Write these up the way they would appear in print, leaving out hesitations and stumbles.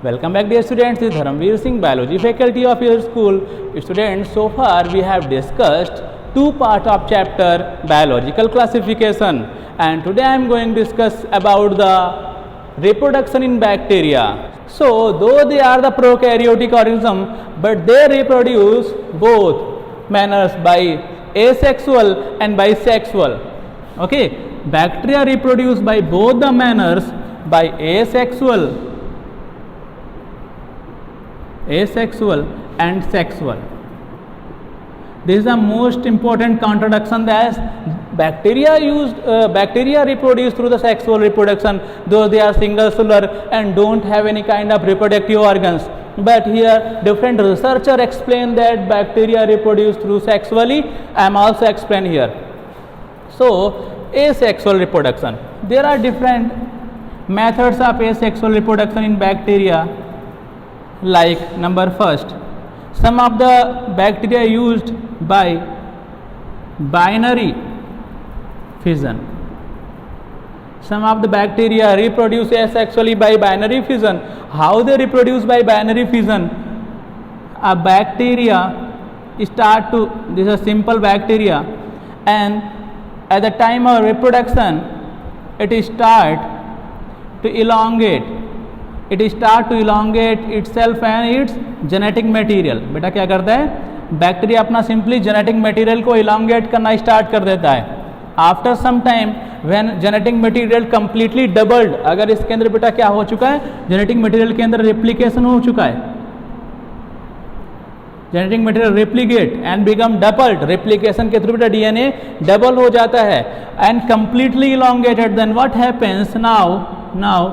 Welcome back, dear students. This is Dharamveer Singh, biology faculty of your school. Students, so far we have discussed two parts of chapter biological classification, and today I am going to discuss about the reproduction in bacteria. So, though they are the prokaryotic organism, but they reproduce both manners by asexual and bisexual. Okay, bacteria reproduce by both the manners, by asexual and sexual. This is the most important contradiction, that bacteria reproduce through the sexual reproduction, though they are single cellular and don't have any kind of reproductive organs. But here different researchers explain that bacteria reproduce through sexually. I am also explain here. So asexual reproduction, there are different methods of asexual reproduction in bacteria. Like number first, some of the bacteria used by binary fission. Some of the bacteria reproduce asexually by binary fission. How they reproduce by binary fission? A bacteria start to, this is a simple bacteria, and at the time of reproduction it start to elongate. It start to elongate itself and its genetic material. बेटा क्या करता है, bacteria अपना simply genetic material को elongate करना start कर देता है. After some time when genetic material completely doubled, अगर इसके अंदर बेटा क्या हो चुका है, जेनेटिक मटेरियल के अंदर रेप्लिकेशन हो चुका है, genetic material replicate and become doubled, replication के थ्रू बेटा डीएनए डबल हो जाता है and completely elongated, then what happens, now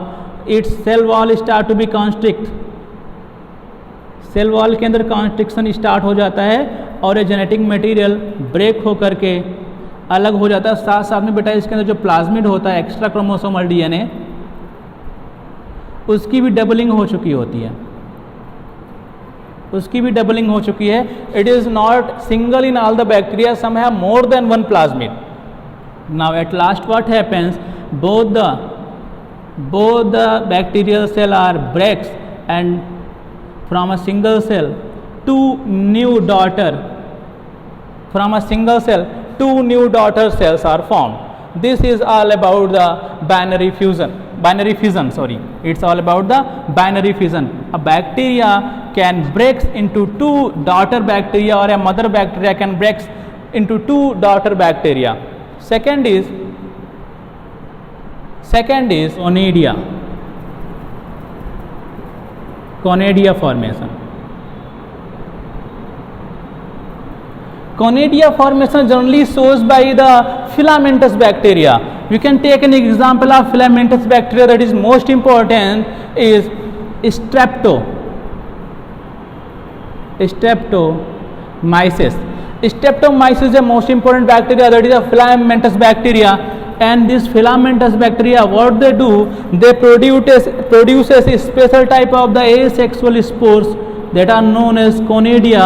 it's cell wall start to be constrict. Cell wall के अंदर कॉन्स्ट्रिक्शन स्टार्ट हो जाता है और ये जेनेटिक मटेरियल ब्रेक होकर के अलग हो जाता है. साथ साथ में बेटा इसके अंदर जो प्लाज्मिड होता है, एक्स्ट्रा क्रोमोसोमल डीएनए, उसकी भी डबलिंग हो चुकी होती है, उसकी भी डबलिंग हो चुकी है. It is not single in all the bacteria, some have more than one plasmid. Now at last what happens, both the bacterial cell are breaks, and from a single cell two new daughter cells are formed. This is all about the binary fission. It's all about the binary fission. A bacteria can break into two daughter bacteria, or a mother bacteria can break into two daughter bacteria. Second is conidia formation. Conidia formation generally shows by the filamentous bacteria. You can take an example of filamentous bacteria that is most important is Streptomyces. Streptomyces is the most important bacteria, that is a filamentous bacteria. And this filamentous bacteria, what they do, they produces a special type of the asexual spores that are known as conidia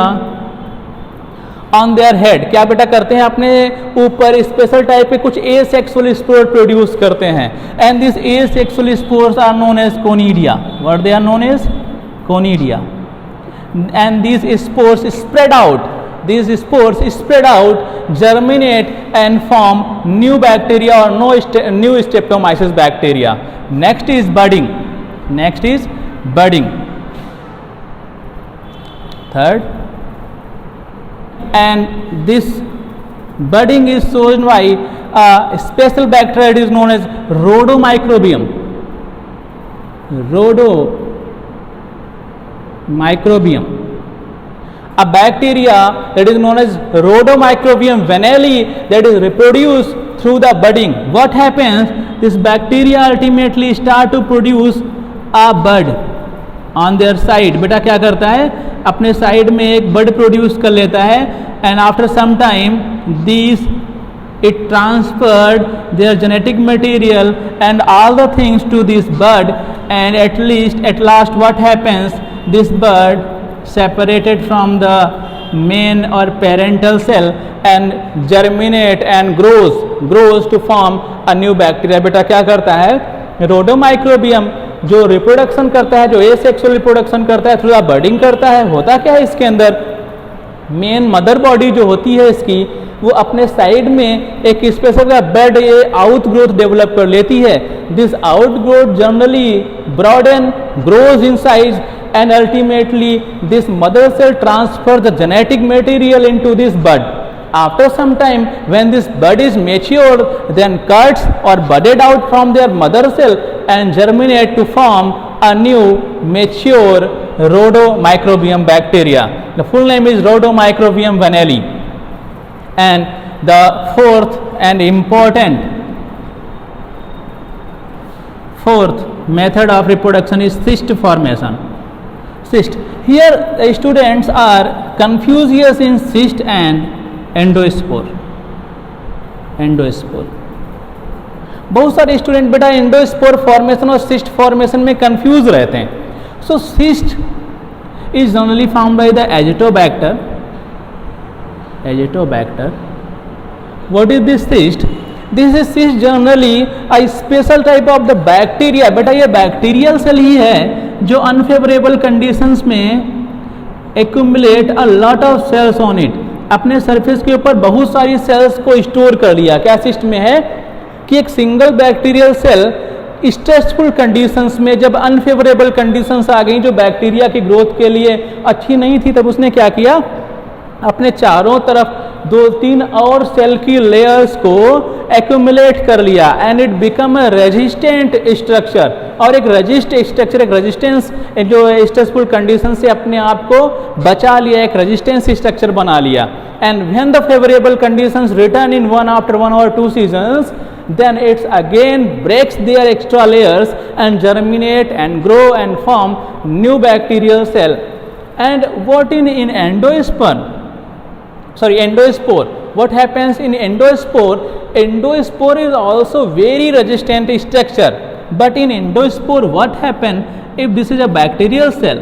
on their head. क्या बेटा करते हैं, अपने ऊपर special type के कुछ asexual spore produce करते हैं, and these asexual spores are known as conidia. What they are known as? Conidia. And these spores spread out. These spores spread out, germinate and form new bacteria or new Streptomyces bacteria. Next is budding. Third, and this budding is shown by a special bacteria. It is known as rhodomicrobium. A bacteria that is known as rhodomicrobium vanilli, that is reproduced through the budding. What happens? This bacteria ultimately start to produce a bud on their side. बेटा क्या करता है, अपने side में एक बड produce कर लेता है, and after some time it transferred their genetic material and all the things to this bud, and at last what happens, this bud separated from the main or parental cell and germinate and grows to form a new bacteria. बेटा क्या करता है, rhodomicrobium जो reproduction करता है, जो asexual reproduction करता है थ्रू द बर्डिंग करता है, होता क्या है इसके अंदर, मेन मदर बॉडी जो होती है इसकी, वो अपने साइड में एक special bud out growth develop कर लेती है. This out growth generally broaden, grows in size, and ultimately this mother cell transfers the genetic material into this bud. After some time, when this bud is mature, then cuts or budded out from their mother cell and germinate to form a new mature Rhodomicrobium bacteria. The full name is Rhodomicrobium vanelli. And the fourth and fourth method of reproduction is cyst formation. Cyst. Here students are confused in cyst and endospore. बहुत सारे student बेटा endospore formation और cyst formation में confuse रहते हैं. So cyst is generally found by the azotobacter. What is this cyst? This is cyst generally a special type of the bacteria. बेटा ये bacterial cell ही है जो अनफेवरेबल कंडीशंस में accumulate a lot of cells on it. अपने surface के ऊपर बहुत सारी सेल्स को स्टोर कर लिया. क्या सिस्ट में है कि एक single bacterial cell stressful conditions में, जब अनफेवरेबल कंडीशंस आ गई जो बैक्टीरिया की ग्रोथ के लिए अच्छी नहीं थी, तब उसने क्या किया, अपने चारों तरफ 2-3 और सेल की लेयर्स को एक्यूमुलेट कर लिया and it become a resistant structure. और एक रेजिस्टेंस जो स्ट्रेसफुल कंडीशन से अपने आप को बचा लिया, एक रेजिस्टेंस स्ट्रक्चर बना लिया. And when the favourable conditions return in one after 1 or 2 seasons, then it's again breaks their extra layers and germinate and grow and form new bacterial cell. And what in endospore, what happens in endospore? Endospore is also very resistant structure. But in endospore, what happen if this is a bacterial cell?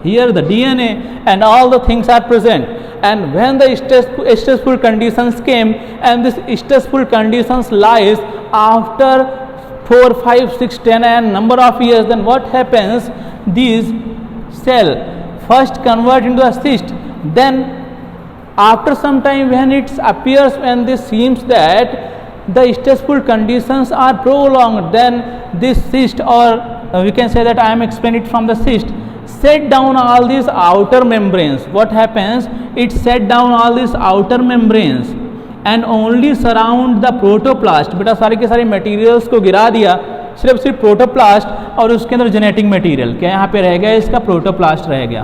Here the DNA and all the things are present. And when the stressful conditions came, and this stressful conditions lies after 4, 5, 6, 10 and number of years, then what happens? These cell first convert into a cyst. Then after some time when it appears, when this seems that the stressful conditions are prolonged, then this cyst, or we can say that I am explaining it from the cyst, set down all these outer membranes. What happens? It set down all these outer membranes and only surround the protoplast. बेटा सारे के सारे materials को गिरा दिया, सिर्फ protoplast और उसके अंदर जेनेटिक मटेरियल. क्या यहाँ पे रह गया? इसका प्रोटोप्लास्ट रह गया.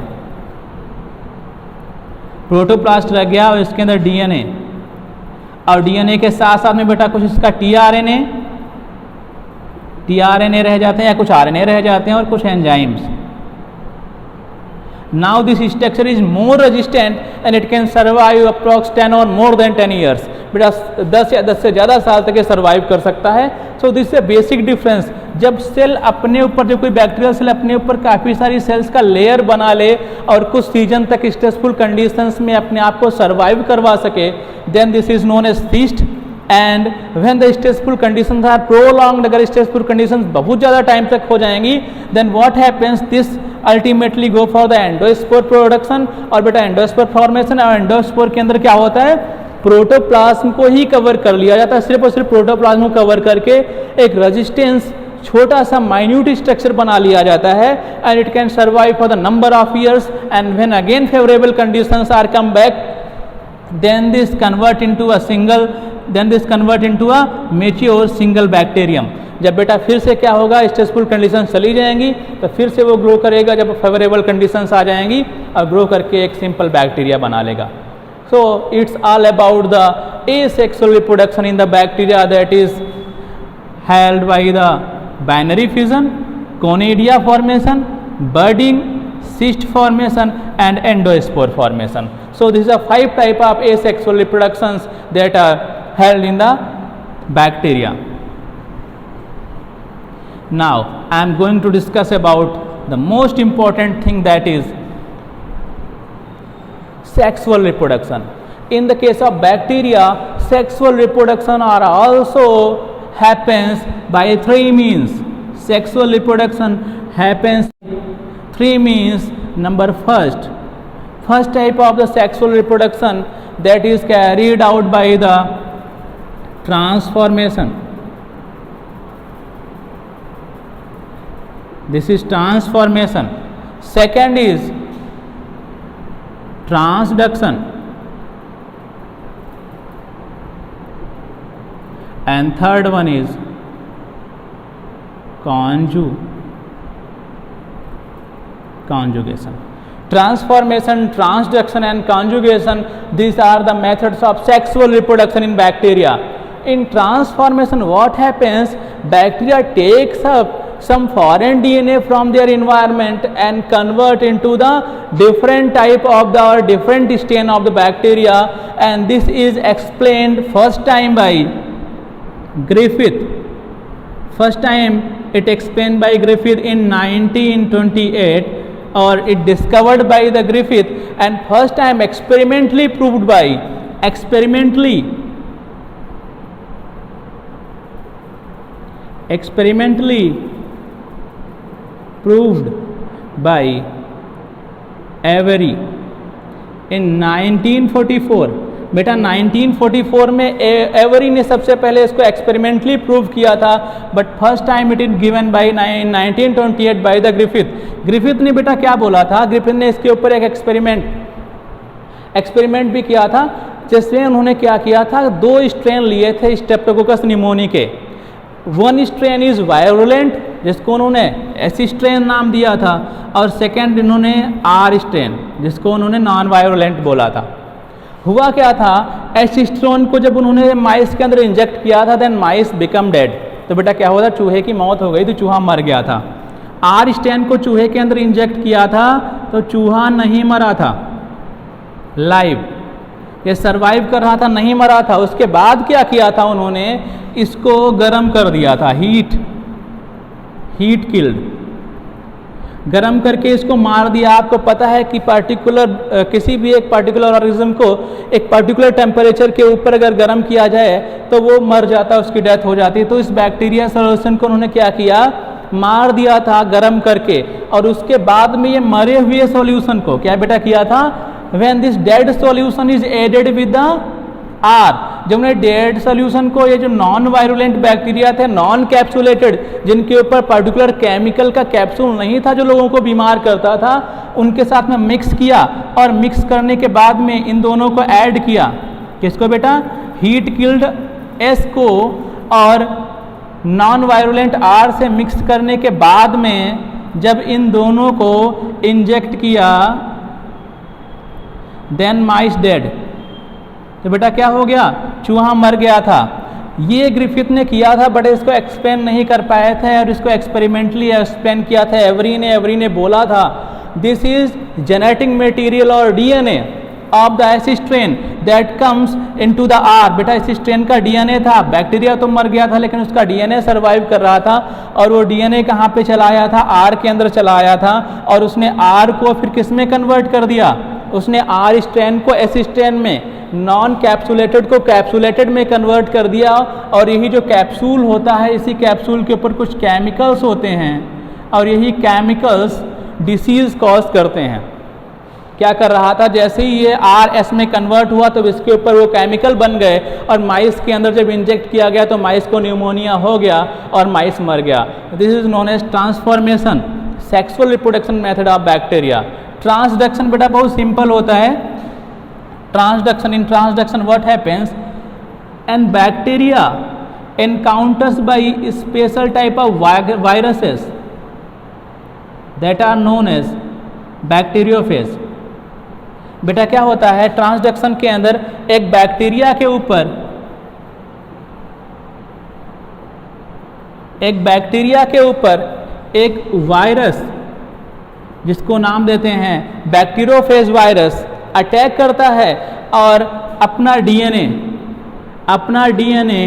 प्रोटोप्लास्ट रह गया और इसके अंदर डीएनए, और डीएनए के साथ साथ में बेटा कुछ इसका टीआरएनए रह जाते हैं, या कुछ आरएनए रह जाते हैं, और कुछ enzymes. Now this structure is more resistant and it can survive approx 10 or more than 10 years. बेटा 10 से ज़्यादा साल तक ये सर्वाइव कर सकता है. So this A basic difference. जब सेल अपने ऊपर, जब कोई बैक्टीरियल सेल अपने ऊपर काफ़ी सारी सेल्स का लेयर बना ले और कुछ सीजन तक स्ट्रेसफुल कंडीशंस में अपने आप को सर्वाइव करवा सके, then this is known as cyst. And when the stressful conditions are prolonged, अगर स्ट्रेसफुल कंडीशंस बहुत ज़्यादा टाइम तक हो जाएंगी, then what happens? This ultimately go for the endospore production. और बेटा एंडोस्पोर फॉर्मेशन, और एंडोस्पोर के अंदर क्या होता है? प्रोटोप्लाज्म को ही कवर कर लिया जाता है. सिर्फ और सिर्फ प्रोटोप्लाज्म को कवर करके एक रेजिस्टेंस, छोटा सा माइन्यूट स्ट्रक्चर बना लिया जाता है. And it can survive for the number of years. And when again favourable conditions are come back, then this convert into a mature single bacterium. जब बेटा फिर से क्या होगा, स्ट्रेसफुल कंडीशन चली जाएंगी तो फिर से वो ग्रो करेगा जब फेवरेबल कंडीशंस आ जाएंगी, और ग्रो करके एक सिंपल बैक्टीरिया बना लेगा. So it's all about the asexual reproduction in the bacteria that is held by the binary fission, conidia formation, budding, cyst formation and endospore formation. So this is a 5 type of asexual reproductions that are held in the bacteria. Now I am going to discuss about the most important thing, that is sexual reproduction. In the case of bacteria, sexual reproduction are also happens by 3 means. sexual reproduction happens 3 means number first type of the sexual reproduction that is carried out by the transformation. This is transformation. Second is transduction. And third one is conjugation. Transformation, transduction and conjugation, these are the methods of sexual reproduction in bacteria. In transformation, what happens? Bacteria takes up some foreign DNA from their environment and convert into the different type of the or different strain of the bacteria, and this is explained first time by Griffith. First time it explained by Griffith in 1928, or it discovered by the Griffith, and first time experimentally proved by Avery in 1944. बेटा 1944 में every ने सबसे पहले इसको experimentally prove किया था, but first time it is given by 1928 by the Griffith ने बेटा क्या बोला था? ग्रिफिथ ने इसके ऊपर एक एक्सपेरिमेंट भी किया था, जिसमें उन्होंने क्या किया था, 2 स्ट्रेन लिए थे स्ट्रेप्टोकोकस निमोनी के. वन स्ट्रेन इज वायरुलेंट, जिसको उन्होंने एसी स्ट्रेन नाम दिया था, और सेकेंड इन्होंने आर स्ट्रेन, जिसको उन्होंने नॉन वायरुलेंट बोला था. हुआ क्या था, एसिस्ट्रोन को जब उन्होंने माइस के अंदर इंजेक्ट किया था, देन माइस बिकम डेड. तो बेटा क्या हुआ था, चूहे की मौत हो गई, तो चूहा मर गया था. आर स्ट्रेन को चूहे के अंदर इंजेक्ट किया था, तो चूहा नहीं मरा था, लाइव ये सरवाइव कर रहा था, नहीं मरा था. उसके बाद क्या किया था, उन्होंने इसको गर्म कर दिया था, हीट किल्ड, गर्म करके इसको मार दिया. आपको पता है कि किसी भी एक पार्टिकुलर ऑर्गेनिज्म को एक पर्टिकुलर टेम्परेचर के ऊपर अगर गर्म किया जाए तो वो मर जाता है, उसकी डेथ हो जाती है. तो इस बैक्टीरिया सॉल्यूशन को उन्होंने क्या किया, मार दिया था गर्म करके, और उसके बाद में ये मरे हुए सॉल्यूशन को क्या बेटा किया था, when this dead solution is added with the R, जब उन्हें डेड सॉल्यूशन को, ये जो नॉन वायरुलेंट बैक्टीरिया थे, नॉन कैप्सुलेटेड, जिनके ऊपर पर्टिकुलर केमिकल का कैप्सूल नहीं था जो लोगों को बीमार करता था, उनके साथ में मिक्स किया, और मिक्स करने के बाद में इन दोनों को ऐड किया. किसको बेटा, हीट किल्ड एस को और नॉन वायरुलेंट आर से मिक्स करने के बाद में जब इन दोनों को इंजेक्ट किया, देन माइस डेड. तो बेटा क्या हो गया, चूहा मर गया था. ये ग्रिफिथ ने किया था, बट इसको एक्सप्लेन नहीं कर पाए थे, और इसको एक्सपेरिमेंटली एक्सप्लेन किया था एवरी ने बोला था, दिस इज जेनेटिक मटेरियल और DNA of the S strain that comes into the R. बेटा इस स्ट्रेन का डीएनए था, बैक्टीरिया तो मर गया था लेकिन उसका डीएनए सर्वाइव कर रहा था, और वो डीएनए कहाँ पे चला आया था, आर के अंदर चला आया था, और उसने आर को फिर किस में कन्वर्ट कर दिया, उसने आर स्ट्रेन को एसी स्ट्रेन में, नॉन कैप्सुलेटेड को कैप्सुलेटेड में कन्वर्ट कर दिया. और यही जो कैप्सूल होता है, इसी कैप्सूल के ऊपर कुछ केमिकल्स होते हैं, और यही केमिकल्स डिसीज कॉज करते हैं. क्या कर रहा था, जैसे ही ये आर एस में कन्वर्ट हुआ तो इसके ऊपर वो केमिकल बन गए, और माइस के अंदर जब इंजेक्ट किया गया तो माइस को न्यूमोनिया हो गया और माइस मर गया. This is known as transformation, sexual reproduction method of bacteria. Transduction बेटा बहुत सिंपल होता है. Transduction, in transduction what happens, and bacteria encounters by special type of viruses that are known as bacteriophage. बेटा क्या होता है, ट्रांसडक्शन के अंदर एक बैक्टीरिया के ऊपर एक वायरस, जिसको नाम देते हैं बैक्टीरियोफेज वायरस, अटैक करता है और अपना डीएनए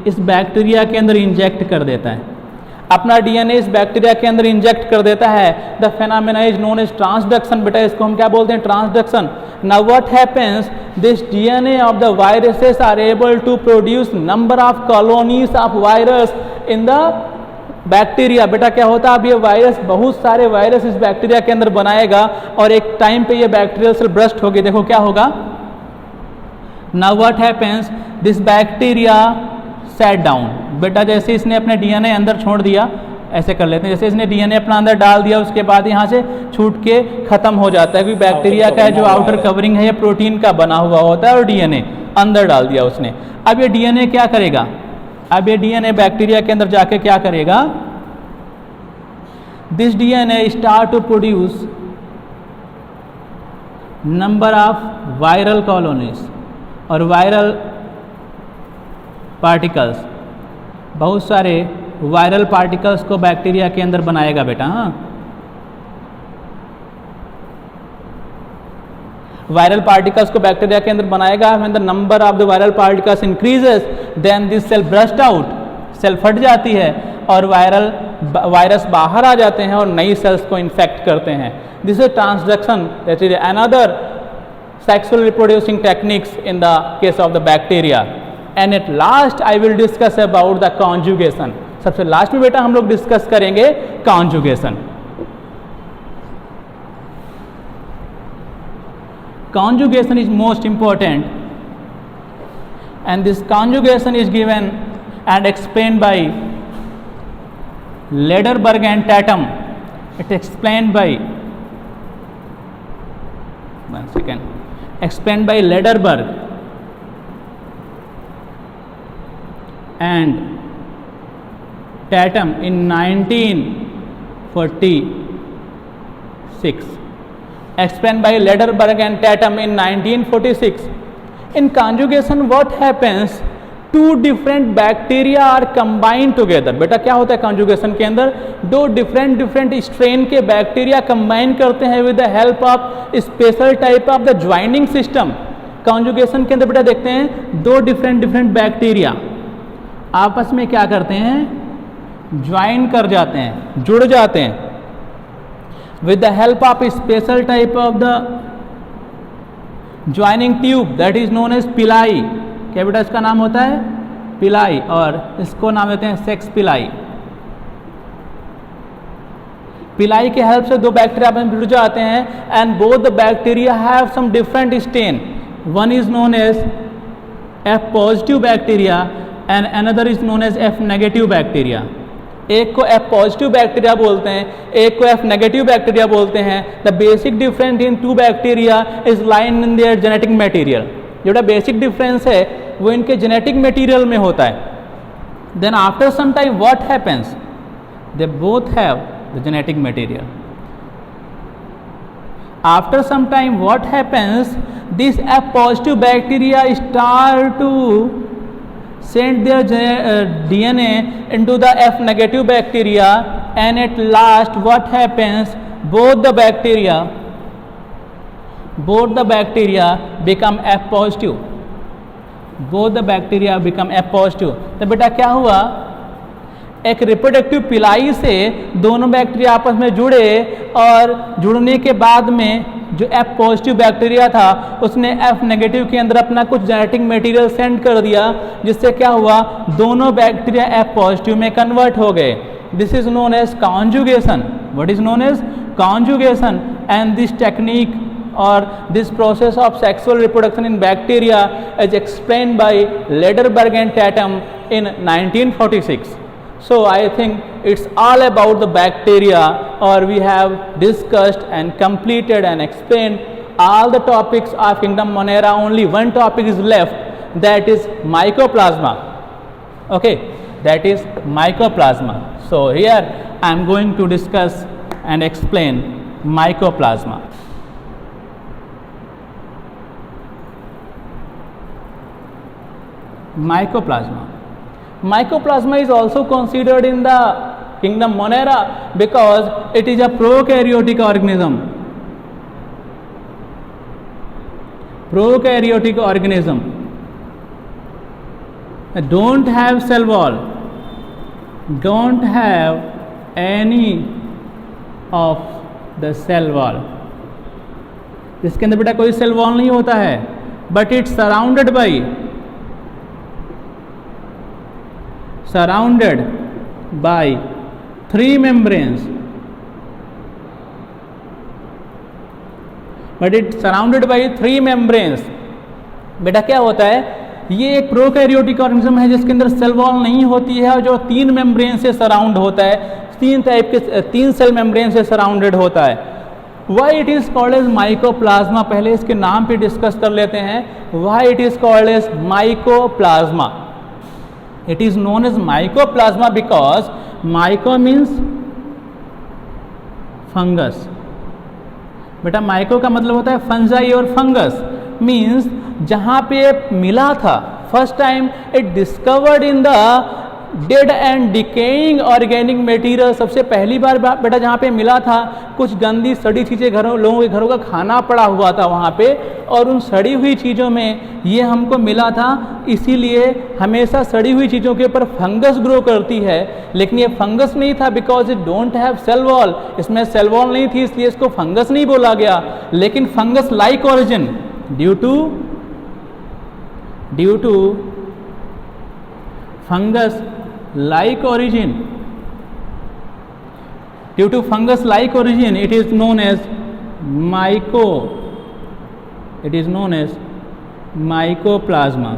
इस बैक्टीरिया के अंदर इंजेक्ट कर देता है. The phenomena is known as transduction. बेटा इसको हम क्या बोलते हैं, transduction. Now what happens, this DNA of the viruses are able to produce number of colonies of virus in the bacteria, बेटा क्या होता है, अब ये वायरस, बहुत सारे वायरस इस बैक्टीरिया के अंदर बनाएगा और एक टाइम पे ये बैक्टीरियल सेल ब्रस्ट होगी। देखो क्या होगा, now what happens, this bacteria set down. बेटा जैसे इसने अपने डीएनए अंदर छोड़ दिया, ऐसे कर लेते हैं, जैसे इसने डीएनए अपना अंदर डाल दिया, उसके बाद यहाँ से छूट के खत्म हो जाता है, क्योंकि बैक्टीरिया का जो आउटर कवरिंग है ये प्रोटीन का बना हुआ होता है और डीएनए अंदर डाल दिया उसने। अब ये डीएनए क्या करेगा, अब ये डीएनए बैक्टीरिया के अंदर जाके क्या करेगा, this DNA start to produce number of viral colonies और वायरल पार्टिकल्स, बहुत सारे वायरल पार्टिकल्स को बैक्टीरिया के अंदर बनाएगा बेटा। हाँ, वायरल पार्टिकल्स को बैक्टीरिया के अंदर बनाएगा। When the number of the viral particles increases then this cell burst out, cell फट जाती है और वायरस बाहर आ जाते हैं और नई सेल्स को इन्फेक्ट करते हैं। This is transduction, that is another sexual reproducing techniques in the case of the bacteria. And at last I will discuss about the conjugation. सबसे लास्ट में बेटा हम लोग डिस्कस करेंगे conjugation. Conjugation is most important, and this conjugation is given and explained by Lederberg and Tatum. It explained by, one second, explained by Lederberg and Tatum in 1946. Explained by Lederberg and Tatum in 1946. In conjugation what happens, two different bacteria are combined together. बेटा क्या होता है conjugation के अंदर, दो different strain के bacteria combine करते हैं with the help of special type of the joining system. conjugation के अंदर बेटा देखते हैं दो different बैक्टीरिया आपस में क्या करते हैं, ज्वाइन कर जाते हैं, जुड़ जाते हैं with the help of a special type of the joining tube that is known as पिलाई। क्या बेटा इसका नाम होता है पिलाई, और इसको नाम देते हैं सेक्स पिलाई। पिलाई के हेल्प से दो बैक्टीरिया आपस में जुड़ जाते हैं and both the bacteria have some different strain. One is known as F positive bacteria and another is known as F negative bacteria. एक को F पॉजिटिव बैक्टीरिया बोलते हैं, एक को F नेगेटिव बैक्टीरिया बोलते हैं। The basic difference in two bacteria is lying in their genetic material. जो basic difference है वो इनके जेनेटिक मटेरियल में होता है। Then after some time what happens, they both have the genetic material. After some time what happens, this F positive bacteria start to send their DNA into the F negative bacteria, and at last what happens, both the bacteria become F positive, both the bacteria become F positive। तो बेटा क्या हुआ, एक reproductive पिलाई से दोनों bacteria आपस में जुड़े और जुड़ने के बाद में जो F पॉजिटिव बैक्टीरिया था उसने F नेगेटिव के अंदर अपना कुछ जेनेटिक मटेरियल सेंड कर दिया, जिससे क्या हुआ, दोनों बैक्टीरिया F पॉजिटिव में कन्वर्ट हो गए। This is known as conjugation. What is known as conjugation. And this technique or this process of sexual reproduction in bacteria is explained by Lederberg and Tatum in 1946. So I think it's all about the bacteria, or we have discussed and completed and explained all the topics of kingdom Monera. Only one topic is left, that is mycoplasma. Okay, that is mycoplasma. So here I am going to discuss and explain mycoplasma. Mycoplasma is also considered in the kingdom Monera because it is a prokaryotic organism. Prokaryotic organism don't have cell wall, don't have any of the cell wall. इसके अंदर बेटा कोई cell wall नहीं होता है, but it's surrounded by 3 membranes, but it surrounded by 3 membranes. बेटा क्या होता है, ये एक प्रोकैरियोटिक ऑर्गेनिज्म है जिसके अंदर सेल वॉल नहीं होती है और जो 3 मेम्ब्रेन से सराउंड होता है, 3 सेल मेम्ब्रेन से सराउंडेड होता है. Why it is called as mycoplasma, पहले इसके नाम पे डिस्कस कर लेते हैं. Why it is called as mycoplasma. It is known as mycoplasma because myco means fungus. बेटा माइको का मतलब होता है फंजाई और फंगस मीन्स जहां पे मिला था first time it discovered in the dead and decaying organic material. सबसे पहली बार बेटा जहाँ पे मिला था कुछ गंदी सड़ी चीज़ें लोगों के घरों का खाना पड़ा हुआ था वहाँ पे, और उन सड़ी हुई चीज़ों में ये हमको मिला था. इसीलिए हमेशा सड़ी हुई चीज़ों के ऊपर फंगस ग्रो करती है, लेकिन ये फंगस नहीं था because it don't have cell wall. इसमें सेल वॉल नहीं थी इसलिए इसको फंगस नहीं बोला गया, लेकिन fungus like origin due to fungus like origin, due to fungus like origin it is known as mycoplasma.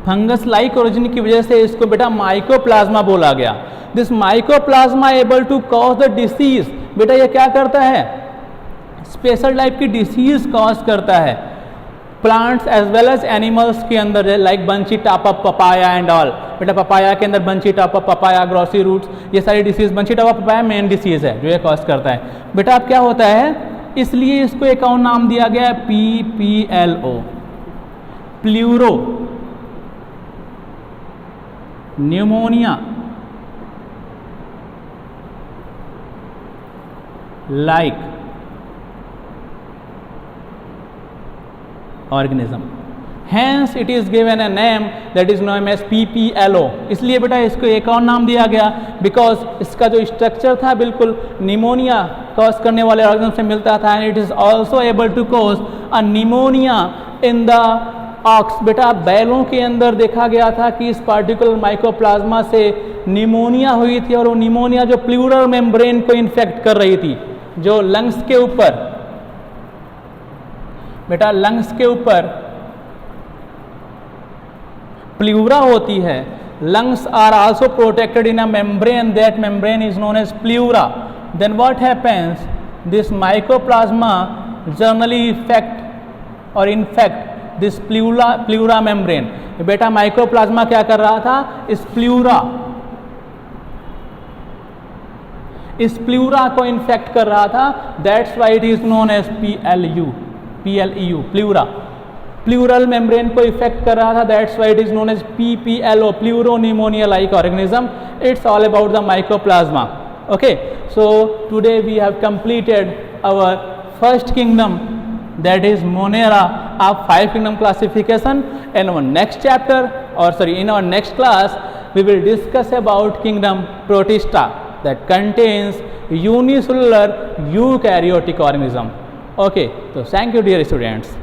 Fungus like origin की वजह से इसको बेटा माइकोप्लाज्मा बोला गया. This mycoplasma able to cause the disease. बेटा ये क्या करता है, स्पेशल टाइप की डिसीज कॉज करता है plants as well as animals के अंदर, like bunchy top papaya and all. बेटा पपाया के अंदर bunchy top papaya, grassy roots, ये सारी disease. Bunchy top papaya main disease है जो ये कॉज करता है. बेटा अब क्या होता है, इसलिए इसको एक और नाम दिया गया है PPLO, pleuro pneumonia like organism. Hence it is given a name that is known as PPLO. इसलिए बेटा इसको एक और नाम दिया गया बिकॉज इसका जो स्ट्रक्चर था बिल्कुल निमोनिया कॉज करने वाले ऑर्गेनिज्म से मिलता था. And it is also able to cause a pneumonia in the ox. बेटा बैलों के अंदर देखा गया था कि इस पार्टिकुलर माइकोप्लाज्मा से निमोनिया हुई थी, और वो निमोनिया जो प्लूरल मेम्ब्रेन को इन्फेक्ट कर रही थी, जो लंग्स के ऊपर, बेटा लंग्स के ऊपर प्लूरा होती है. Lungs are also protected in a membrane, that membrane is known as pleura. Then what happens, this mycoplasma generally effect और इन्फेक्ट दिस प्लूरा मेम्ब्रेन. बेटा माइकोप्लाज्मा क्या कर रहा था, इस प्लूरा को इन्फेक्ट कर रहा था. That's why it is known as PLEU, pleura, pleural membrane को इफेक्ट कर रहा था. That's why it is known as PPLO, pleuropneumonia like organism. It's all about the mycoplasma. Okay, so today we have completed our first kingdom, that is Monera of 5 kingdom classification. In our next chapter, or sorry, in our next class, we will discuss about kingdom Protista that contains unicellular eukaryotic organism. Okay, so thank you dear students.